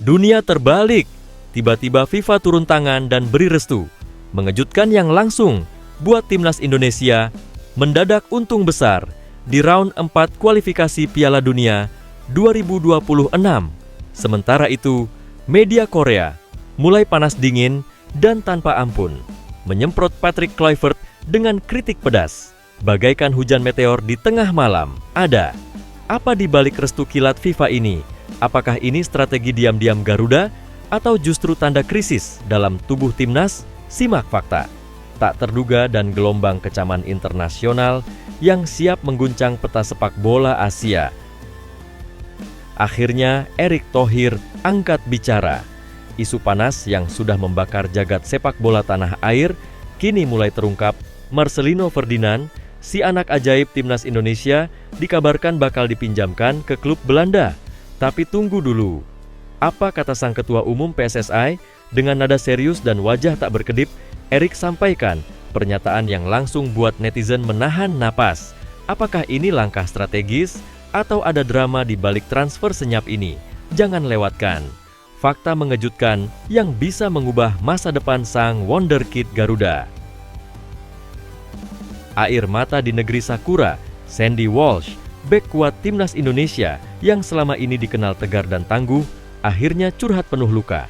Dunia terbalik, tiba-tiba FIFA turun tangan dan beri restu. Mengejutkan yang langsung buat timnas Indonesia mendadak untung besar di round 4 kualifikasi Piala Dunia 2026. Sementara itu, media Korea mulai panas dingin dan tanpa ampun menyemprot Patrick Kluivert dengan kritik pedas. Bagaikan hujan meteor di tengah malam. Ada apa di balik restu kilat FIFA ini? Apakah ini strategi diam-diam Garuda atau justru tanda krisis dalam tubuh timnas? Simak fakta. Tak terduga dan gelombang kecaman internasional yang siap mengguncang peta sepak bola Asia. Akhirnya Erick Thohir angkat bicara. Isu panas yang sudah membakar jagat sepak bola tanah air kini mulai terungkap. Marcelino Ferdinand, si anak ajaib timnas Indonesia, dikabarkan bakal dipinjamkan ke klub Belanda. Tapi tunggu dulu. Apa kata sang ketua umum PSSI? Dengan nada serius dan wajah tak berkedip, Erick sampaikan pernyataan yang langsung buat netizen menahan napas. Apakah ini langkah strategis atau ada drama di balik transfer senyap ini? Jangan lewatkan fakta mengejutkan yang bisa mengubah masa depan sang wonderkid Garuda. Air mata di negeri Sakura, Sandy Walsh, bek kuat timnas Indonesia yang selama ini dikenal tegar dan tangguh, akhirnya curhat penuh luka.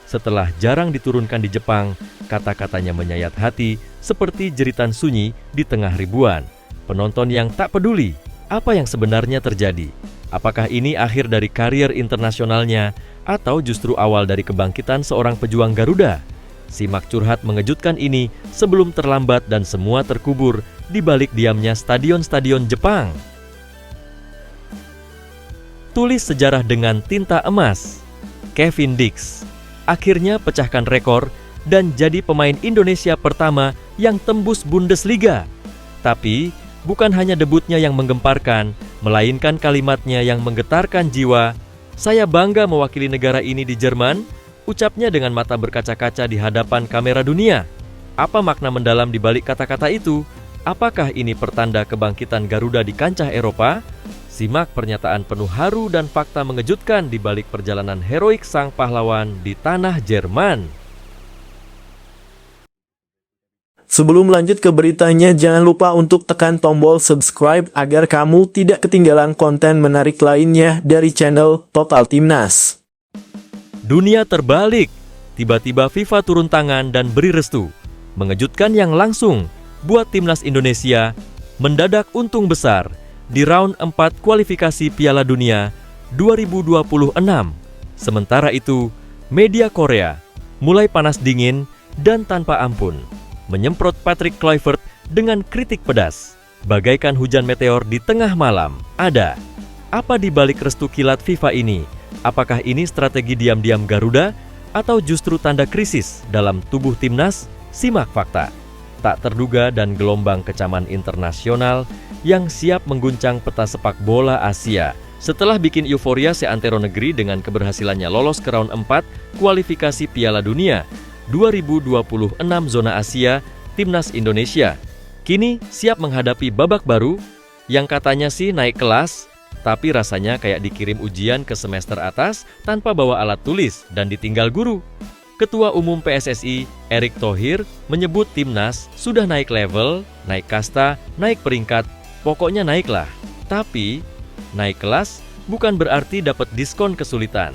Setelah jarang diturunkan di Jepang, kata-katanya menyayat hati seperti jeritan sunyi di tengah ribuan penonton yang tak peduli apa yang sebenarnya terjadi. Apakah ini akhir dari karier internasionalnya atau justru awal dari kebangkitan seorang pejuang Garuda? Simak curhat mengejutkan ini sebelum terlambat dan semua terkubur di balik diamnya stadion-stadion Jepang. Tulis sejarah dengan tinta emas. Kevin Dix akhirnya pecahkan rekor dan jadi pemain Indonesia pertama yang tembus Bundesliga. Tapi bukan hanya debutnya yang menggemparkan, melainkan kalimatnya yang menggetarkan jiwa. Saya bangga mewakili negara ini di Jerman, ucapnya dengan mata berkaca-kaca di hadapan kamera dunia. Apa makna mendalam di balik kata-kata itu? Apakah ini pertanda kebangkitan Garuda di kancah Eropa? Simak pernyataan penuh haru dan fakta mengejutkan di balik perjalanan heroik sang pahlawan di tanah Jerman. Sebelum lanjut ke beritanya, jangan lupa untuk tekan tombol subscribe agar kamu tidak ketinggalan konten menarik lainnya dari channel Total Timnas. Dunia terbalik, tiba-tiba FIFA turun tangan dan beri restu. Mengejutkan yang langsung buat timnas Indonesia mendadak untung besar di round 4 kualifikasi Piala Dunia 2026. Sementara itu, media Korea mulai panas dingin dan tanpa ampun menyemprot Patrick Kluivert dengan kritik pedas. Bagaikan hujan meteor di tengah malam. Ada apa di balik restu kilat FIFA ini? Apakah ini strategi diam-diam Garuda atau justru tanda krisis dalam tubuh timnas? Simak fakta. Tak terduga dan gelombang kecaman internasional yang siap mengguncang peta sepak bola Asia. Setelah bikin euforia seantero negeri dengan keberhasilannya lolos ke round 4 kualifikasi Piala Dunia 2026 zona Asia, timnas Indonesia kini siap menghadapi babak baru yang katanya sih naik kelas, tapi rasanya kayak dikirim ujian ke semester atas tanpa bawa alat tulis dan ditinggal guru. Ketua Umum PSSI, Erick Thohir, menyebut timnas sudah naik level, naik kasta, naik peringkat, pokoknya naiklah. Tapi, naik kelas bukan berarti dapat diskon kesulitan.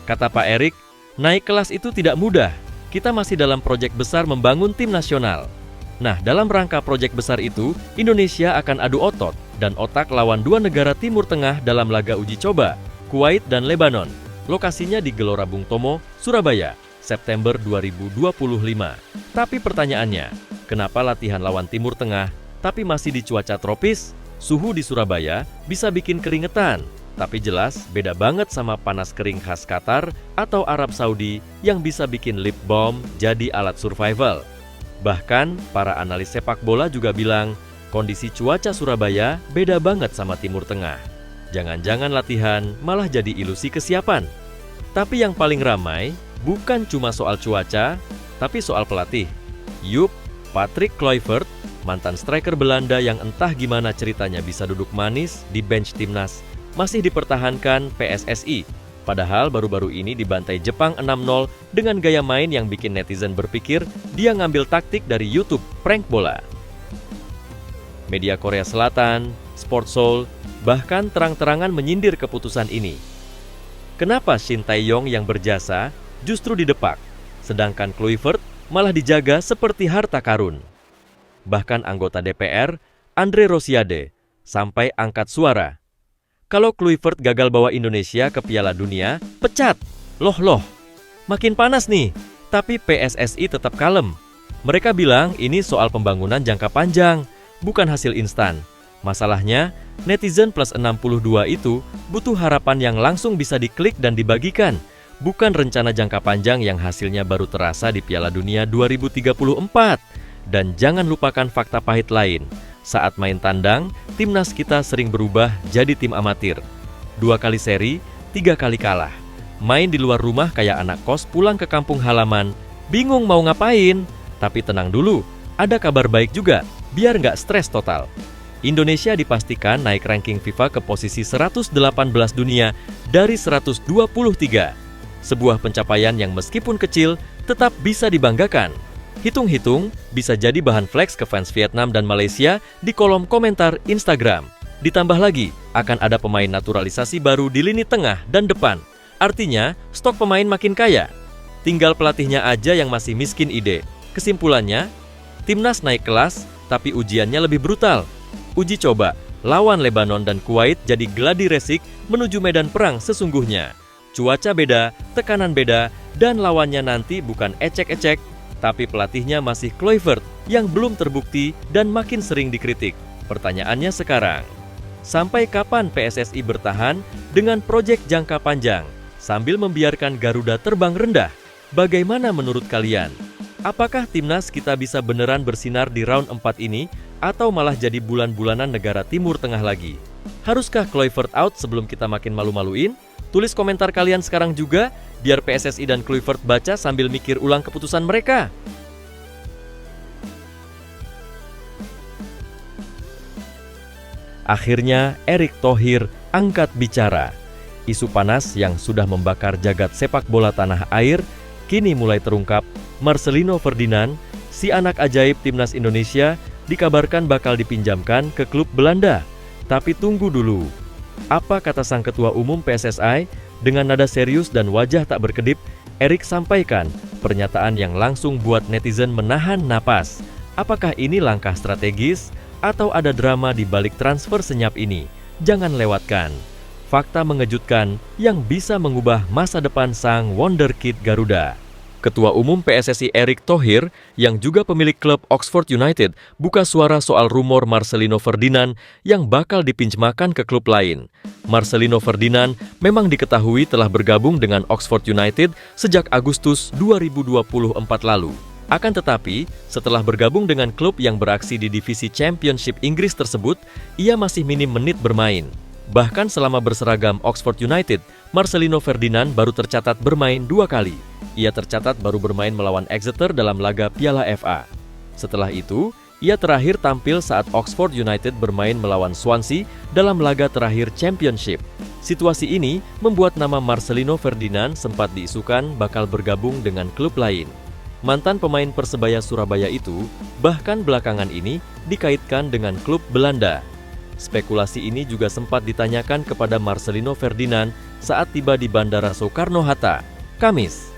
Kata Pak Erick, naik kelas itu tidak mudah. Kita masih dalam proyek besar membangun tim nasional. Nah, dalam rangka proyek besar itu, Indonesia akan adu otot dan otak lawan dua negara Timur Tengah dalam laga uji coba, Kuwait dan Lebanon. Lokasinya di Gelora Bung Tomo, Surabaya, September 2025. Tapi pertanyaannya, kenapa latihan lawan Timur Tengah tapi masih di cuaca tropis? Suhu di Surabaya bisa bikin keringetan, tapi jelas beda banget sama panas kering khas Qatar atau Arab Saudi yang bisa bikin lip balm jadi alat survival. Bahkan para analis sepak bola juga bilang kondisi cuaca Surabaya beda banget sama Timur Tengah. Jangan-jangan latihan malah jadi ilusi kesiapan. Tapi yang paling ramai bukan cuma soal cuaca, tapi soal pelatih. Yup, Patrick Kluivert, mantan striker Belanda yang entah gimana ceritanya bisa duduk manis di bench timnas, masih dipertahankan PSSI. Padahal baru-baru ini dibantai Jepang 6-0 dengan gaya main yang bikin netizen berpikir dia ngambil taktik dari YouTube prank bola. Media Korea Selatan, Sport Seoul, bahkan terang-terangan menyindir keputusan ini. Kenapa Shin Tae-yong yang berjasa justru didepak, sedangkan Kluivert malah dijaga seperti harta karun? Bahkan anggota DPR, Andre Rosiade, sampai angkat suara. Kalau Kluivert gagal bawa Indonesia ke Piala Dunia, pecat. Loh, makin panas nih. Tapi PSSI tetap kalem. Mereka bilang ini soal pembangunan jangka panjang, bukan hasil instan. Masalahnya, netizen plus 62 itu butuh harapan yang langsung bisa diklik dan dibagikan, bukan rencana jangka panjang yang hasilnya baru terasa di Piala Dunia 2034. Dan jangan lupakan fakta pahit lain. Saat main tandang, timnas kita sering berubah jadi tim amatir. 2 kali seri, 3 kali kalah. Main di luar rumah kayak anak kos pulang ke kampung halaman, bingung mau ngapain. Tapi tenang dulu, ada kabar baik juga, biar nggak stres total. Indonesia dipastikan naik ranking FIFA ke posisi 118 dunia dari 123. Sebuah pencapaian yang meskipun kecil, tetap bisa dibanggakan. Hitung-hitung, bisa jadi bahan flex ke fans Vietnam dan Malaysia di kolom komentar Instagram. Ditambah lagi, akan ada pemain naturalisasi baru di lini tengah dan depan. Artinya, stok pemain makin kaya. Tinggal pelatihnya aja yang masih miskin ide. Kesimpulannya, timnas naik kelas, tapi ujiannya lebih brutal. Uji coba, lawan Lebanon dan Kuwait jadi gladi resik menuju medan perang sesungguhnya. Cuaca beda, tekanan beda, dan lawannya nanti bukan ecek-ecek, tapi pelatihnya masih Kluivert yang belum terbukti dan makin sering dikritik. Pertanyaannya sekarang, sampai kapan PSSI bertahan dengan proyek jangka panjang sambil membiarkan Garuda terbang rendah? Bagaimana menurut kalian? Apakah timnas kita bisa beneran bersinar di round 4 ini atau malah jadi bulan-bulanan negara Timur Tengah lagi? Haruskah Kluivert out sebelum kita makin malu-maluin? Tulis komentar kalian sekarang juga, biar PSSI dan Kluivert baca sambil mikir ulang keputusan mereka. Akhirnya, Erick Thohir angkat bicara. Isu panas yang sudah membakar jagat sepak bola tanah air, kini mulai terungkap. Marcelino Ferdinand, si anak ajaib timnas Indonesia, dikabarkan bakal dipinjamkan ke klub Belanda. Tapi tunggu dulu. Apa kata sang ketua umum PSSI? Dengan nada serius dan wajah tak berkedip, Erick sampaikan pernyataan yang langsung buat netizen menahan napas. Apakah ini langkah strategis atau ada drama di balik transfer senyap ini? Jangan lewatkan. Fakta mengejutkan yang bisa mengubah masa depan sang wonderkid Garuda. Ketua Umum PSSI Erick Thohir, yang juga pemilik klub Oxford United, buka suara soal rumor Marcelino Ferdinand yang bakal dipinjamkan ke klub lain. Marcelino Ferdinand memang diketahui telah bergabung dengan Oxford United sejak Agustus 2024 lalu. Akan tetapi, setelah bergabung dengan klub yang beraksi di divisi Championship Inggris tersebut, ia masih minim menit bermain. Bahkan selama berseragam Oxford United, Marcelino Ferdinand baru tercatat bermain 2 kali. Ia tercatat baru bermain melawan Exeter dalam laga Piala FA. Setelah itu, ia terakhir tampil saat Oxford United bermain melawan Swansea dalam laga terakhir Championship. Situasi ini membuat nama Marcelino Ferdinand sempat diisukan bakal bergabung dengan klub lain. Mantan pemain Persebaya Surabaya itu bahkan belakangan ini dikaitkan dengan klub Belanda. Spekulasi ini juga sempat ditanyakan kepada Marcelino Ferdinand saat tiba di Bandara Soekarno-Hatta, Kamis,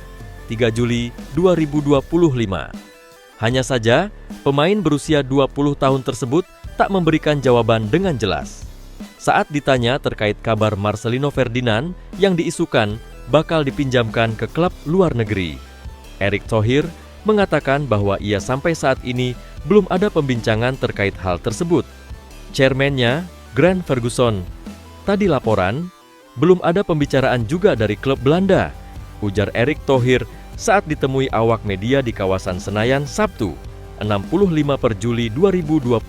3 Juli 2025. Hanya saja, pemain berusia 20 tahun tersebut tak memberikan jawaban dengan jelas. Saat ditanya terkait kabar Marcelino Ferdinand yang diisukan bakal dipinjamkan ke klub luar negeri, Erick Thohir mengatakan bahwa ia sampai saat ini belum ada pembincangan terkait hal tersebut. Chairman-nya, Grant Ferguson, tadi laporan, belum ada pembicaraan juga dari klub Belanda, ujar Erick Thohir saat ditemui awak media di kawasan Senayan Sabtu, 65 Juli 2025.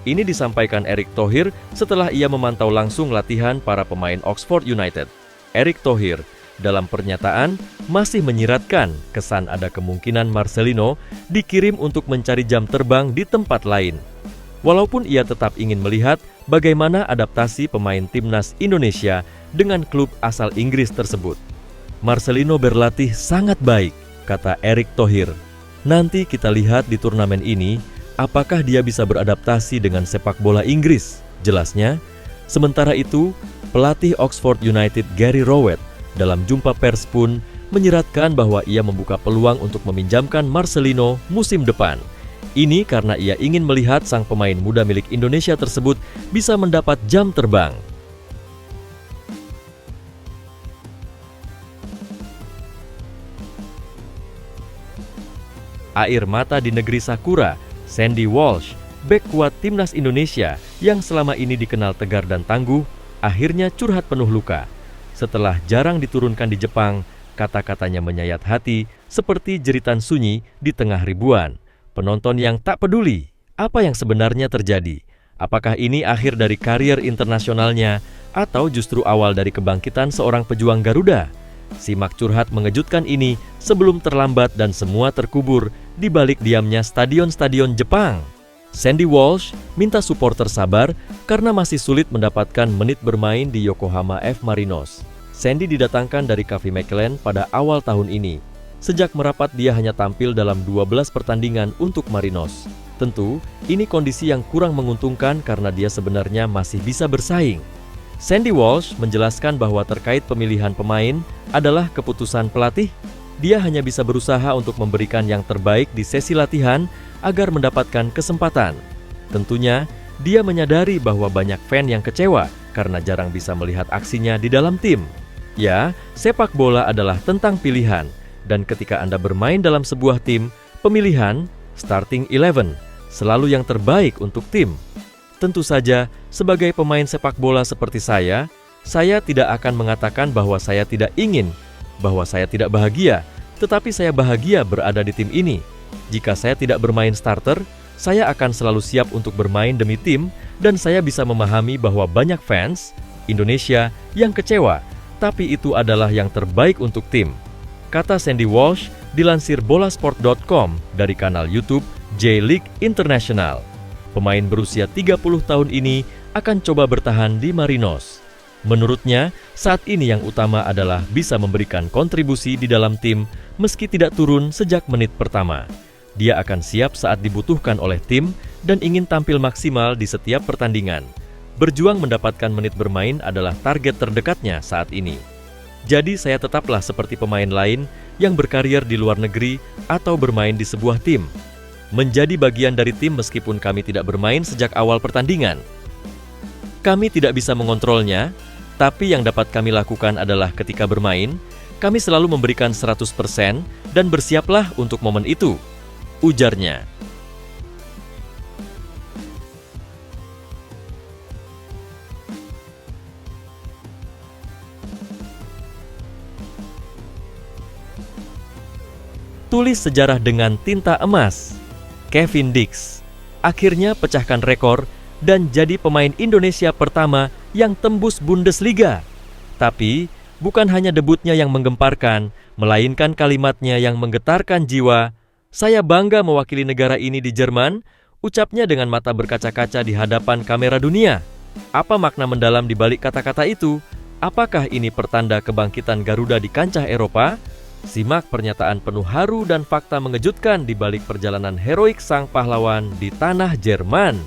Ini disampaikan Erick Thohir setelah ia memantau langsung latihan para pemain Oxford United. Erick Thohir dalam pernyataan masih menyiratkan kesan ada kemungkinan Marcelino dikirim untuk mencari jam terbang di tempat lain. Walaupun ia tetap ingin melihat bagaimana adaptasi pemain timnas Indonesia dengan klub asal Inggris tersebut. Marcelino berlatih sangat baik, kata Erick Thohir. Nanti kita lihat di turnamen ini, apakah dia bisa beradaptasi dengan sepak bola Inggris, jelasnya. Sementara itu, pelatih Oxford United Gary Rowett dalam jumpa pers pun menyiratkan bahwa ia membuka peluang untuk meminjamkan Marcelino musim depan. Ini karena ia ingin melihat sang pemain muda milik Indonesia tersebut bisa mendapat jam terbang. Air mata di negeri Sakura, Sandy Walsh, bek kuat timnas Indonesia yang selama ini dikenal tegar dan tangguh, akhirnya curhat penuh luka. Setelah jarang diturunkan di Jepang, kata-katanya menyayat hati seperti jeritan sunyi di tengah ribuan penonton yang tak peduli apa yang sebenarnya terjadi. Apakah ini akhir dari karier internasionalnya atau justru awal dari kebangkitan seorang pejuang Garuda? Simak curhat mengejutkan ini sebelum terlambat dan semua terkubur di balik diamnya stadion-stadion Jepang. Sandy Walsh minta supporter sabar karena masih sulit mendapatkan menit bermain di Yokohama F. Marinos. Sandy didatangkan dari Cafe McLean pada awal tahun ini. Sejak merapat dia hanya tampil dalam 12 pertandingan untuk Marinos. Tentu, ini kondisi yang kurang menguntungkan karena dia sebenarnya masih bisa bersaing. Sandy Walsh menjelaskan bahwa terkait pemilihan pemain adalah keputusan pelatih. Dia hanya bisa berusaha untuk memberikan yang terbaik di sesi latihan agar mendapatkan kesempatan. Tentunya, dia menyadari bahwa banyak fan yang kecewa karena jarang bisa melihat aksinya di dalam tim. Ya, sepak bola adalah tentang pilihan. Dan ketika Anda bermain dalam sebuah tim, pemilihan, starting 11, selalu yang terbaik untuk tim. Tentu saja, sebagai pemain sepak bola seperti saya tidak akan mengatakan bahwa saya tidak ingin, bahwa saya tidak bahagia, tetapi saya bahagia berada di tim ini. Jika saya tidak bermain starter, saya akan selalu siap untuk bermain demi tim, dan saya bisa memahami bahwa banyak fans Indonesia yang kecewa, tapi itu adalah yang terbaik untuk tim. Kata Sandy Walsh dilansir bolasport.com dari kanal YouTube J-League International. Pemain berusia 30 tahun ini akan coba bertahan di Marinos. Menurutnya, saat ini yang utama adalah bisa memberikan kontribusi di dalam tim meski tidak turun sejak menit pertama. Dia akan siap saat dibutuhkan oleh tim dan ingin tampil maksimal di setiap pertandingan. Berjuang mendapatkan menit bermain adalah target terdekatnya saat ini. Jadi saya tetaplah seperti pemain lain yang berkarier di luar negeri atau bermain di sebuah tim. Menjadi bagian dari tim meskipun kami tidak bermain sejak awal pertandingan. Kami tidak bisa mengontrolnya, tapi yang dapat kami lakukan adalah ketika bermain, kami selalu memberikan 100% dan bersiaplah untuk momen itu, ujarnya. Tulis sejarah dengan tinta emas. Kevin Dix akhirnya pecahkan rekor dan jadi pemain Indonesia pertama yang tembus Bundesliga. Tapi bukan hanya debutnya yang menggemparkan, melainkan kalimatnya yang menggetarkan jiwa. Saya bangga mewakili negara ini di Jerman, ucapnya dengan mata berkaca-kaca di hadapan kamera dunia. Apa makna mendalam di balik kata-kata itu? Apakah ini pertanda kebangkitan Garuda di kancah Eropa? Simak pernyataan penuh haru dan fakta mengejutkan di balik perjalanan heroik sang pahlawan di tanah Jerman.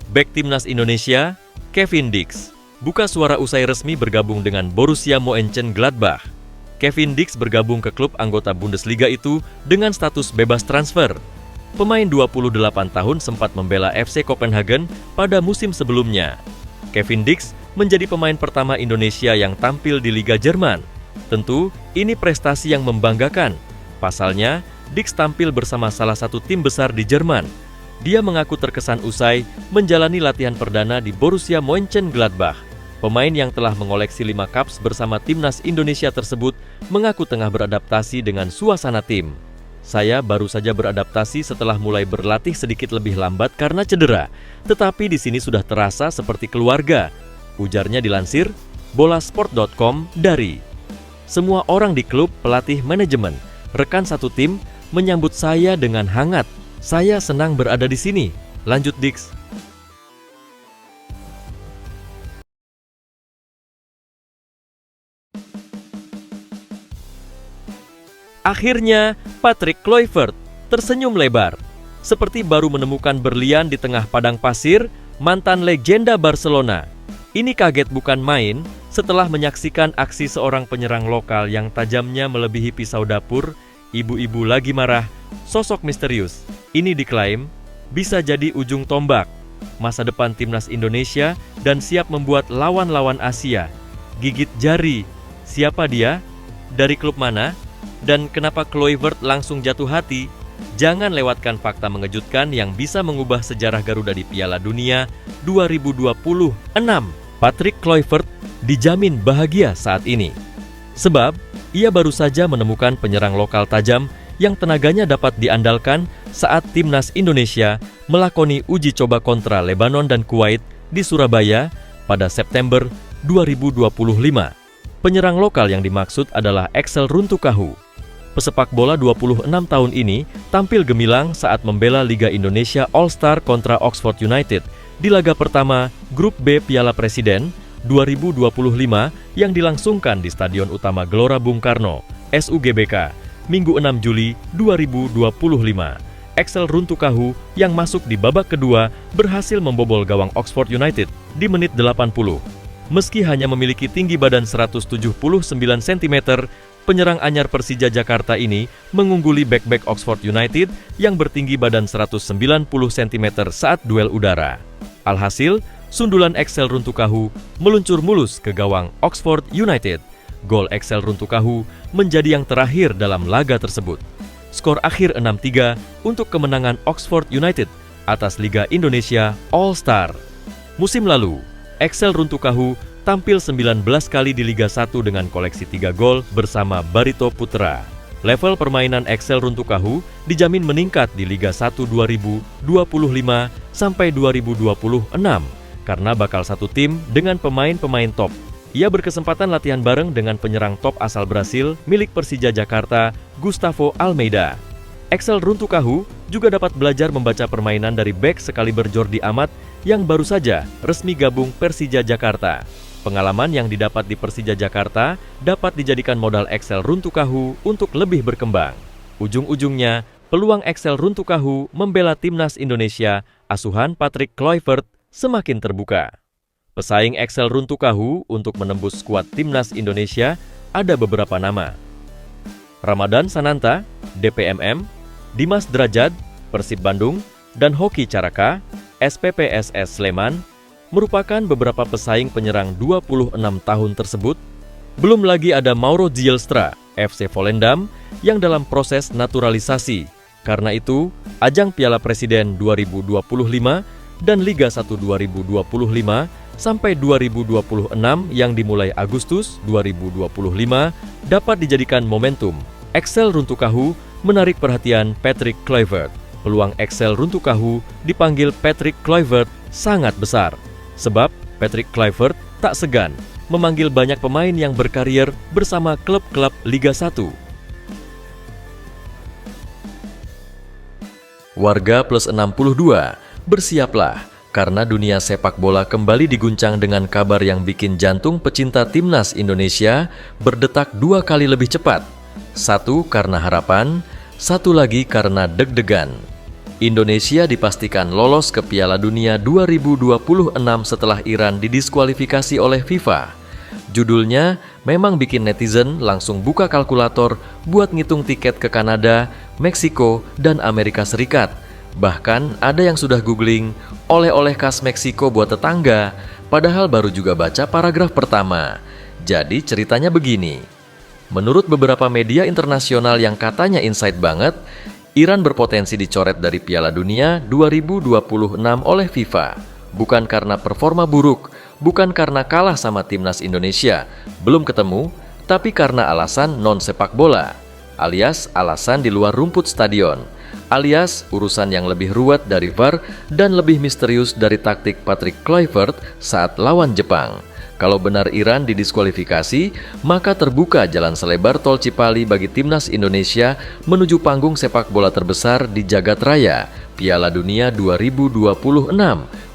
Bek timnas Indonesia, Kevin Dix, buka suara usai resmi bergabung dengan Borussia Mönchengladbach. Kevin Dix bergabung ke klub anggota Bundesliga itu dengan status bebas transfer. Pemain 28 tahun sempat membela FC Copenhagen pada musim sebelumnya. Kevin Dix menjadi pemain pertama Indonesia yang tampil di Liga Jerman. Tentu, ini prestasi yang membanggakan. Pasalnya, Dix tampil bersama salah satu tim besar di Jerman. Dia mengaku terkesan usai menjalani latihan perdana di Borussia Mönchengladbach. Pemain yang telah mengoleksi 5 caps bersama timnas Indonesia tersebut mengaku tengah beradaptasi dengan suasana tim. Saya baru saja beradaptasi setelah mulai berlatih sedikit lebih lambat karena cedera, tetapi di sini sudah terasa seperti keluarga, ujarnya dilansir bolasport.com dari. Semua orang di klub, pelatih, manajemen, rekan satu tim menyambut saya dengan hangat. Saya senang berada di sini, lanjut Dix. Akhirnya, Patrick Kluivert tersenyum lebar. Seperti baru menemukan berlian di tengah padang pasir, mantan legenda Barcelona ini kaget bukan main setelah menyaksikan aksi seorang penyerang lokal yang tajamnya melebihi pisau dapur. Ibu-ibu lagi marah, sosok misterius ini diklaim bisa jadi ujung tombak masa depan timnas Indonesia dan siap membuat lawan-lawan Asia gigit jari. Siapa dia? Dari klub mana? Dan kenapa Kluivert langsung jatuh hati? Jangan lewatkan fakta mengejutkan yang bisa mengubah sejarah Garuda di Piala Dunia 2026. Patrick Kluivert dijamin bahagia saat ini. Sebab, ia baru saja menemukan penyerang lokal tajam yang tenaganya dapat diandalkan saat timnas Indonesia melakoni uji coba kontra Lebanon dan Kuwait di Surabaya pada September 2025. Penyerang lokal yang dimaksud adalah Axel Runtukahu. Pesepak bola 26 tahun ini tampil gemilang saat membela Liga Indonesia All-Star kontra Oxford United di laga pertama Grup B Piala Presiden 2025 yang dilangsungkan di Stadion Utama Gelora Bung Karno, SUGBK, Minggu 6 Juli 2025. Axel Runtukahu yang masuk di babak kedua berhasil membobol gawang Oxford United di menit 80. Meski hanya memiliki tinggi badan 179 cm, penyerang anyar Persija Jakarta ini mengungguli bek-bek Oxford United yang bertinggi badan 190 cm saat duel udara. Alhasil, sundulan Axel Runtukahu meluncur mulus ke gawang Oxford United. Gol Axel Runtukahu menjadi yang terakhir dalam laga tersebut. Skor akhir 6-3 untuk kemenangan Oxford United atas Liga Indonesia All-Star. Musim lalu, Axel Runtukahu tampil 19 kali di Liga 1 dengan koleksi 3 gol bersama Barito Putra. Level permainan Axel Runtukahu dijamin meningkat di Liga 1 2025 sampai 2026 karena bakal satu tim dengan pemain-pemain top. Ia berkesempatan latihan bareng dengan penyerang top asal Brasil milik Persija Jakarta, Gustavo Almeida. Axel Runtukahu juga dapat belajar membaca permainan dari bek sekaliber Jordi Amat yang baru saja resmi gabung Persija Jakarta. Pengalaman yang didapat di Persija Jakarta dapat dijadikan modal Axel Runtukahu untuk lebih berkembang. Ujung-ujungnya, peluang Axel Runtukahu membela timnas Indonesia asuhan Patrick Kluivert semakin terbuka. Pesaing Axel Runtukahu untuk menembus skuad timnas Indonesia ada beberapa nama. Ramadan Sananta, DPMM, Dimas Drajad, Persib Bandung, dan Hoki Caraka, SPPSS Sleman, merupakan beberapa pesaing penyerang 26 tahun tersebut. Belum lagi ada Mauro Zylstra, FC Volendam, yang dalam proses naturalisasi. Karena itu, ajang Piala Presiden 2025 dan Liga 1 2025 sampai 2026 yang dimulai Agustus 2025 dapat dijadikan momentum Axel Runtukahu menarik perhatian Patrick Kluivert. Peluang Axel Runtukahu dipanggil Patrick Kluivert sangat besar. Sebab Patrick Kluivert tak segan memanggil banyak pemain yang berkarier bersama klub-klub Liga 1. Warga Plus 62, bersiaplah karena dunia sepak bola kembali diguncang dengan kabar yang bikin jantung pecinta timnas Indonesia berdetak 2 kali lebih cepat. Satu karena harapan, satu lagi karena deg-degan. Indonesia dipastikan lolos ke Piala Dunia 2026 setelah Iran didiskualifikasi oleh FIFA. Judulnya memang bikin netizen langsung buka kalkulator buat ngitung tiket ke Kanada, Meksiko, dan Amerika Serikat. Bahkan ada yang sudah googling oleh-oleh khas Meksiko buat tetangga, padahal baru juga baca paragraf pertama. Jadi ceritanya begini. Menurut beberapa media internasional yang katanya insight banget, Iran berpotensi dicoret dari Piala Dunia 2026 oleh FIFA. Bukan karena performa buruk, bukan karena kalah sama timnas Indonesia, belum ketemu, tapi karena alasan non-sepak bola, alias alasan di luar rumput stadion, alias urusan yang lebih ruwet dari VAR dan lebih misterius dari taktik Patrick Kluivert saat lawan Jepang. Kalau benar Iran didiskualifikasi, maka terbuka jalan selebar tol Cipali bagi timnas Indonesia menuju panggung sepak bola terbesar di jagat raya, Piala Dunia 2026.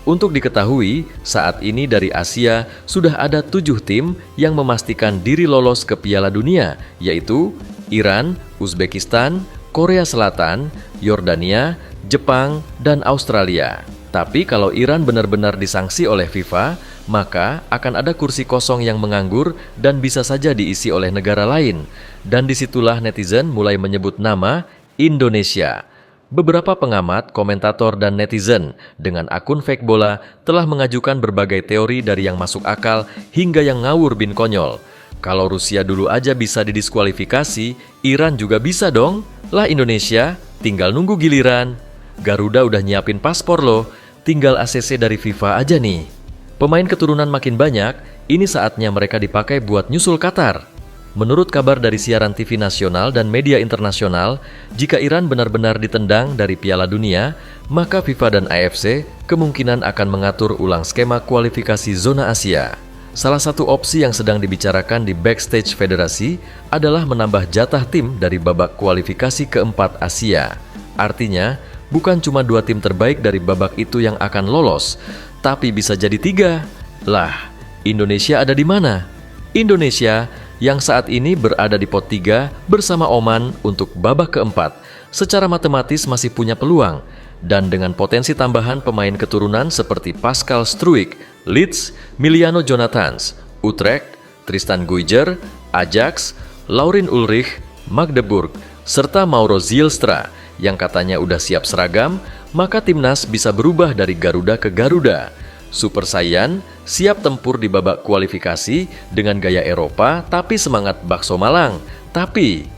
Untuk diketahui, saat ini dari Asia sudah ada 7 tim yang memastikan diri lolos ke Piala Dunia, yaitu Iran, Uzbekistan, Korea Selatan, Yordania, Jepang, dan Australia. Tapi kalau Iran benar-benar disanksi oleh FIFA, maka akan ada kursi kosong yang menganggur dan bisa saja diisi oleh negara lain. Dan disitulah netizen mulai menyebut nama Indonesia. Beberapa pengamat, komentator, dan netizen dengan akun fake bola telah mengajukan berbagai teori dari yang masuk akal hingga yang ngawur bin konyol. Kalau Rusia dulu aja bisa didiskualifikasi, Iran juga bisa dong. Lah Indonesia, tinggal nunggu giliran. Garuda udah nyiapin paspor loh, tinggal ACC dari FIFA aja nih. Pemain keturunan makin banyak, ini saatnya mereka dipakai buat nyusul Qatar. Menurut kabar dari siaran TV nasional dan media internasional, jika Iran benar-benar ditendang dari Piala Dunia, maka FIFA dan AFC kemungkinan akan mengatur ulang skema kualifikasi zona Asia. Salah satu opsi yang sedang dibicarakan di backstage federasi adalah menambah jatah tim dari babak kualifikasi keempat Asia. Artinya, bukan cuma 2 tim terbaik dari babak itu yang akan lolos, tapi bisa jadi 3. Lah, Indonesia ada di mana? Indonesia yang saat ini berada di pot 3 bersama Oman untuk babak keempat, secara matematis masih punya peluang. Dan dengan potensi tambahan pemain keturunan seperti Pascal Struijk, Leeds, Miliano Jonathans, Utrecht, Tristan Guyger, Ajax, Laurin Ulrich, Magdeburg, serta Mauro Zielstra yang katanya udah siap seragam, maka timnas bisa berubah dari Garuda ke Garuda. Super Saiyan siap tempur di babak kualifikasi dengan gaya Eropa tapi semangat bakso Malang. Tapi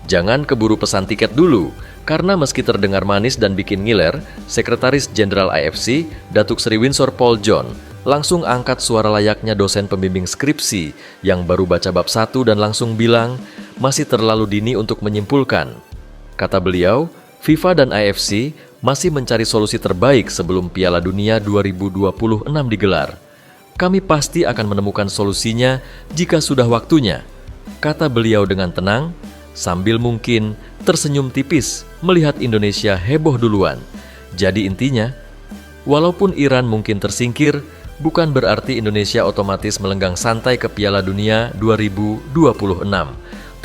jangan keburu pesan tiket dulu, karena meski terdengar manis dan bikin ngiler, Sekretaris Jenderal AFC, Datuk Seri Winsor Paul John, langsung angkat suara layaknya dosen pembimbing skripsi yang baru baca bab 1 dan langsung bilang, masih terlalu dini untuk menyimpulkan. Kata beliau, FIFA dan AFC masih mencari solusi terbaik sebelum Piala Dunia 2026 digelar. Kami pasti akan menemukan solusinya jika sudah waktunya, kata beliau dengan tenang, sambil mungkin tersenyum tipis melihat Indonesia heboh duluan. Jadi intinya, walaupun Iran mungkin tersingkir, bukan berarti Indonesia otomatis melenggang santai ke Piala Dunia 2026.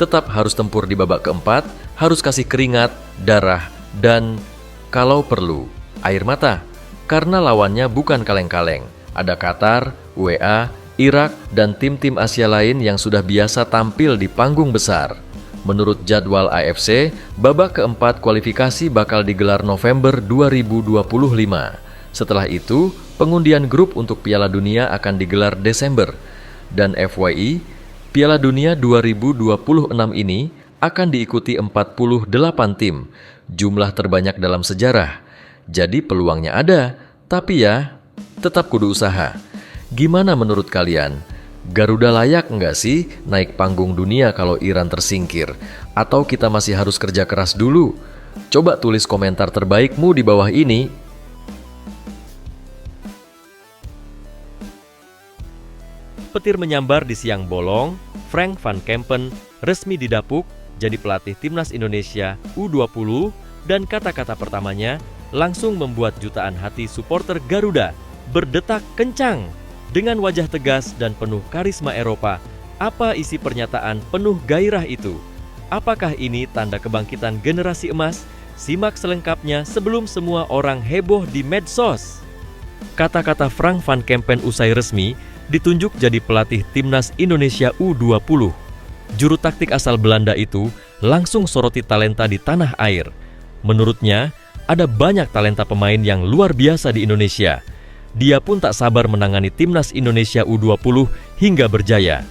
Tetap harus tempur di babak keempat, harus kasih keringat, darah, dan kalau perlu, air mata, karena lawannya bukan kaleng-kaleng. Ada Qatar, UEA, Irak, dan tim-tim Asia lain yang sudah biasa tampil di panggung besar. Menurut jadwal AFC, babak keempat kualifikasi bakal digelar November 2025. Setelah itu, pengundian grup untuk Piala Dunia akan digelar Desember. Dan FYI, Piala Dunia 2026 ini akan diikuti 48 tim, jumlah terbanyak dalam sejarah. Jadi peluangnya ada, tapi ya, tetap kudu usaha. Gimana menurut kalian? Garuda layak nggak sih naik panggung dunia kalau Iran tersingkir? Atau kita masih harus kerja keras dulu? Coba tulis komentar terbaikmu di bawah ini. Petir menyambar di siang bolong, Frank van Kempen resmi didapuk jadi pelatih timnas Indonesia U20, dan kata-kata pertamanya langsung membuat jutaan hati supporter Garuda berdetak kencang. Dengan wajah tegas dan penuh karisma Eropa, apa isi pernyataan penuh gairah itu? Apakah ini tanda kebangkitan generasi emas? Simak selengkapnya sebelum semua orang heboh di medsos. Kata-kata Frank van Kempen usai resmi ditunjuk jadi pelatih timnas Indonesia U20. Juru taktik asal Belanda itu langsung soroti talenta di tanah air. Menurutnya, ada banyak talenta pemain yang luar biasa di Indonesia. Dia pun tak sabar menangani timnas Indonesia U20 hingga berjaya.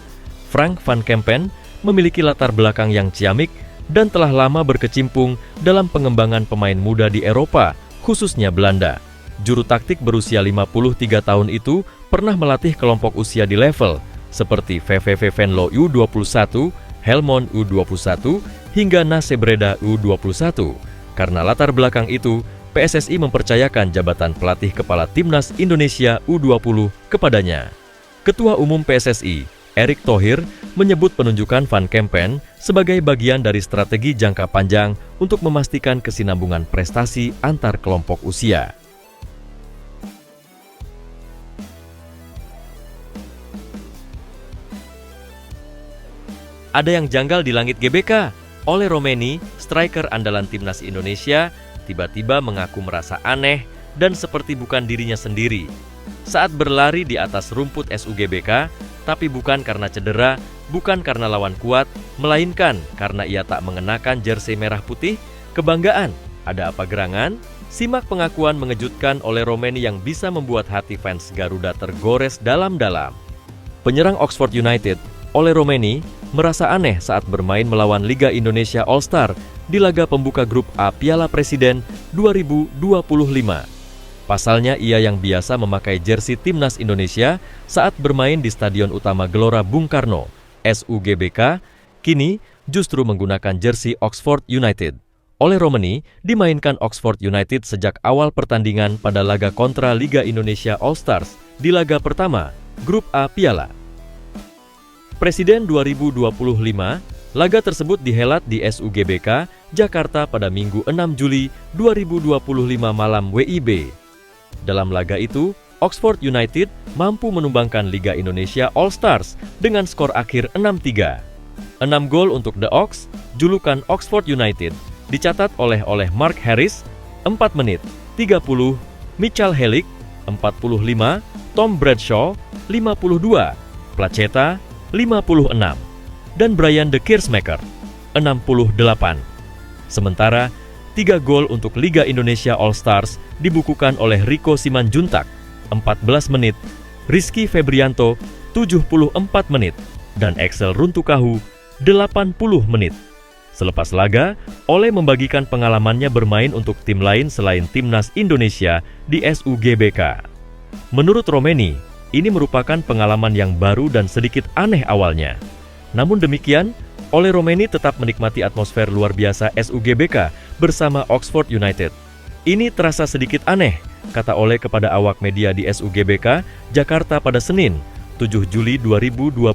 Frank van Kempen memiliki latar belakang yang ciamik dan telah lama berkecimpung dalam pengembangan pemain muda di Eropa, khususnya Belanda. Juru taktik berusia 53 tahun itu pernah melatih kelompok usia di level seperti VVV Venlo U21, Helmond U21, hingga NAC Breda U21. Karena latar belakang itu, PSSI mempercayakan jabatan pelatih kepala timnas Indonesia U20 kepadanya. Ketua Umum PSSI, Erick Thohir, menyebut penunjukan Van Kempen sebagai bagian dari strategi jangka panjang untuk memastikan kesinambungan prestasi antar kelompok usia. Ada yang janggal di langit GBK. Ole Romeni, striker andalan timnas Indonesia, tiba-tiba mengaku merasa aneh dan seperti bukan dirinya sendiri saat berlari di atas rumput SUGBK, tapi bukan karena cedera, bukan karena lawan kuat, melainkan karena ia tak mengenakan jersey merah putih. Kebanggaan, ada apa gerangan? Simak pengakuan mengejutkan Ole Romeni yang bisa membuat hati fans Garuda tergores dalam-dalam. Penyerang Oxford United, Ole Romeni, merasa aneh saat bermain melawan Liga Indonesia All-Star di laga pembuka grup A Piala Presiden 2025. Pasalnya ia yang biasa memakai jersey timnas Indonesia saat bermain di Stadion Utama Gelora Bung Karno, SUGBK, kini justru menggunakan jersey Oxford United. Ole Romeni dimainkan Oxford United sejak awal pertandingan pada laga kontra Liga Indonesia All-Stars di laga pertama, Grup A Piala Presiden 2025, laga tersebut dihelat di SUGBK, Jakarta pada Minggu 6 Juli 2025 malam WIB. Dalam laga itu, Oxford United mampu menumbangkan Liga Indonesia All-Stars dengan skor akhir 6-3. 6 gol untuk The Ox, julukan Oxford United, dicatat oleh Mark Harris, 4 menit, 30, Michael Helik, 45, Tom Bradshaw, 52, Placeta, 56, dan Brian De Keersmaker, 68. Sementara, 3 gol untuk Liga Indonesia All-Stars dibukukan oleh Rico Simanjuntak, 14 menit, Rizky Febrianto, 74 menit, dan Axel Runtukahu, 80 menit. Selepas laga, Ole membagikan pengalamannya bermain untuk tim lain selain timnas Indonesia di SUGBK. Menurut Romeni, ini merupakan pengalaman yang baru dan sedikit aneh awalnya. Namun demikian, Ole Romeni tetap menikmati atmosfer luar biasa SUGBK bersama Oxford United. Ini terasa sedikit aneh, kata Ole kepada awak media di SUGBK, Jakarta pada Senin, 7 Juli 2025.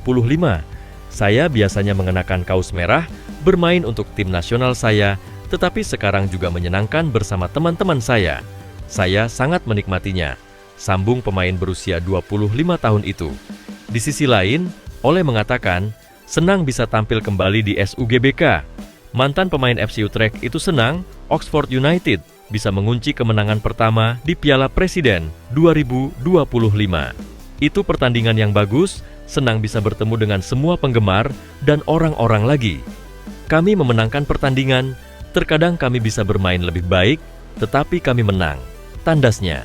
Saya biasanya mengenakan kaos merah, bermain untuk tim nasional saya, tetapi sekarang juga menyenangkan bersama teman-teman saya. Saya sangat menikmatinya, sambung pemain berusia 25 tahun itu. Di sisi lain, Ole mengatakan, senang bisa tampil kembali di SUGBK. Mantan pemain FC Utrecht itu senang Oxford United bisa mengunci kemenangan pertama di Piala Presiden 2025. Itu pertandingan yang bagus, senang bisa bertemu dengan semua penggemar dan orang-orang lagi. Kami memenangkan pertandingan, terkadang kami bisa bermain lebih baik, tetapi kami menang, tandasnya.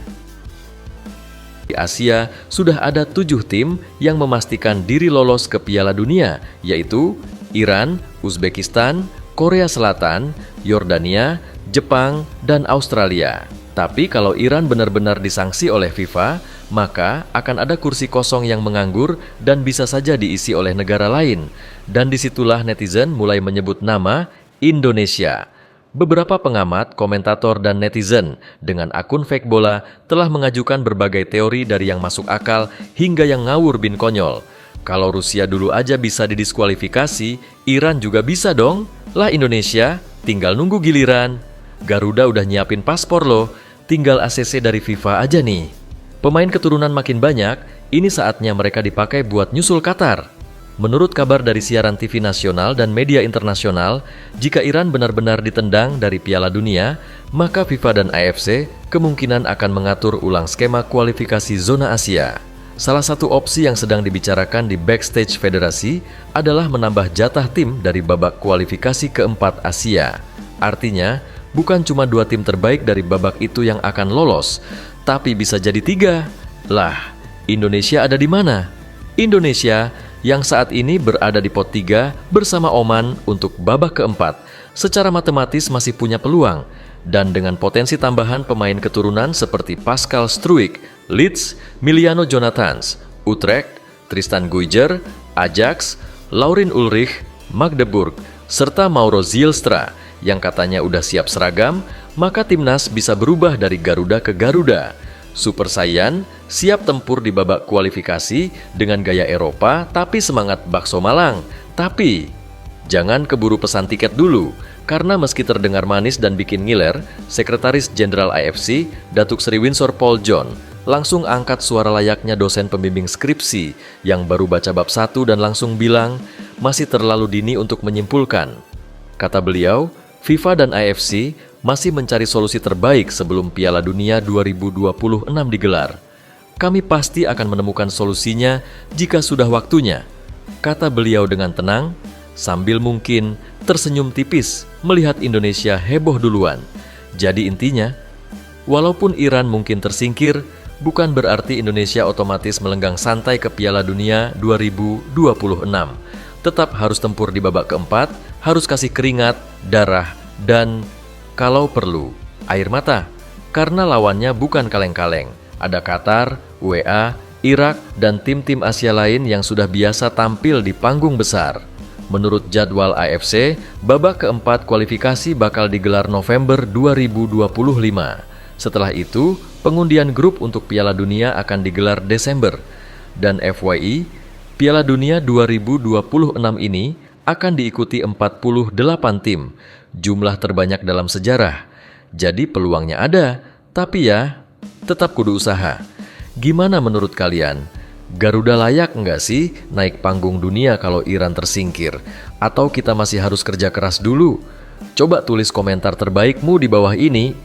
Di Asia, sudah ada 7 tim yang memastikan diri lolos ke Piala Dunia, yaitu Iran, Uzbekistan, Korea Selatan, Yordania, Jepang, dan Australia. Tapi kalau Iran benar-benar disanksi oleh FIFA, maka akan ada kursi kosong yang menganggur dan bisa saja diisi oleh negara lain. Dan disitulah netizen mulai menyebut nama Indonesia. Beberapa pengamat, komentator, dan netizen dengan akun fake bola telah mengajukan berbagai teori dari yang masuk akal hingga yang ngawur bin konyol. Kalau Rusia dulu aja bisa didiskualifikasi, Iran juga bisa dong. Lah Indonesia, tinggal nunggu giliran. Garuda udah nyiapin paspor loh, tinggal ACC dari FIFA aja nih. Pemain keturunan makin banyak, ini saatnya mereka dipakai buat nyusul Qatar. Menurut kabar dari siaran TV nasional dan media internasional, jika Iran benar-benar ditendang dari Piala Dunia, maka FIFA dan AFC kemungkinan akan mengatur ulang skema kualifikasi zona Asia. Salah satu opsi yang sedang dibicarakan di backstage federasi adalah menambah jatah tim dari babak kualifikasi keempat Asia. Artinya, bukan cuma 2 tim terbaik dari babak itu yang akan lolos, tapi bisa jadi 3. Lah, Indonesia ada di mana? Indonesia yang saat ini berada di pot 3 bersama Oman untuk babak keempat, secara matematis masih punya peluang, dan dengan potensi tambahan pemain keturunan seperti Pascal Struijk, Leeds, Miliano Jonathans, Utrecht, Tristan Guyger, Ajax, Laurin Ulrich, Magdeburg, serta Mauro Zielstra yang katanya udah siap seragam, maka timnas bisa berubah dari Garuda ke Garuda. Super Saiyan siap tempur di babak kualifikasi dengan gaya Eropa tapi semangat bakso Malang. Tapi jangan keburu pesan tiket dulu, karena meski terdengar manis dan bikin ngiler, Sekretaris Jenderal AFC, Datuk Seri Winsor Paul John, langsung angkat suara layaknya dosen pembimbing skripsi yang baru baca bab 1 dan langsung bilang, masih terlalu dini untuk menyimpulkan. Kata beliau, FIFA dan AFC masih mencari solusi terbaik sebelum Piala Dunia 2026 digelar. Kami pasti akan menemukan solusinya jika sudah waktunya, kata beliau dengan tenang, sambil mungkin tersenyum tipis melihat Indonesia heboh duluan. Jadi intinya, walaupun Iran mungkin tersingkir, bukan berarti Indonesia otomatis melenggang santai ke Piala Dunia 2026. Tetap harus tempur di babak keempat, harus kasih keringat, darah, dan kalau perlu, air mata. Karena lawannya bukan kaleng-kaleng. Ada Qatar, UEA, Irak, dan tim-tim Asia lain yang sudah biasa tampil di panggung besar. Menurut jadwal AFC, babak keempat kualifikasi bakal digelar November 2025. Setelah itu, pengundian grup untuk Piala Dunia akan digelar Desember. Dan FYI, Piala Dunia 2026 ini akan diikuti 48 tim, jumlah terbanyak dalam sejarah. Jadi peluangnya ada, tapi ya, tetap kudu usaha. Gimana menurut kalian? Garuda layak nggak sih naik panggung dunia kalau Iran tersingkir? Atau kita masih harus kerja keras dulu? Coba tulis komentar terbaikmu di bawah ini.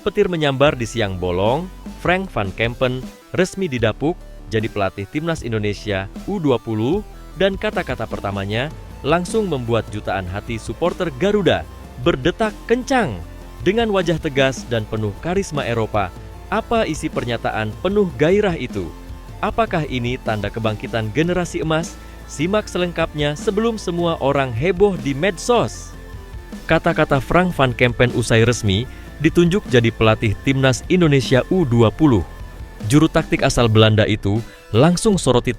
Petir menyambar di siang bolong, Frank van Kempen resmi didapuk jadi pelatih timnas Indonesia U20 dan kata-kata pertamanya langsung membuat jutaan hati supporter Garuda berdetak kencang. Dengan wajah tegas dan penuh karisma Eropa, apa isi pernyataan penuh gairah itu? Apakah ini tanda kebangkitan generasi emas? Simak selengkapnya sebelum semua orang heboh di medsos. Kata-kata Frank van Kempen usai resmi ditunjuk jadi pelatih timnas Indonesia U20. Juru taktik asal Belanda itu langsung soroti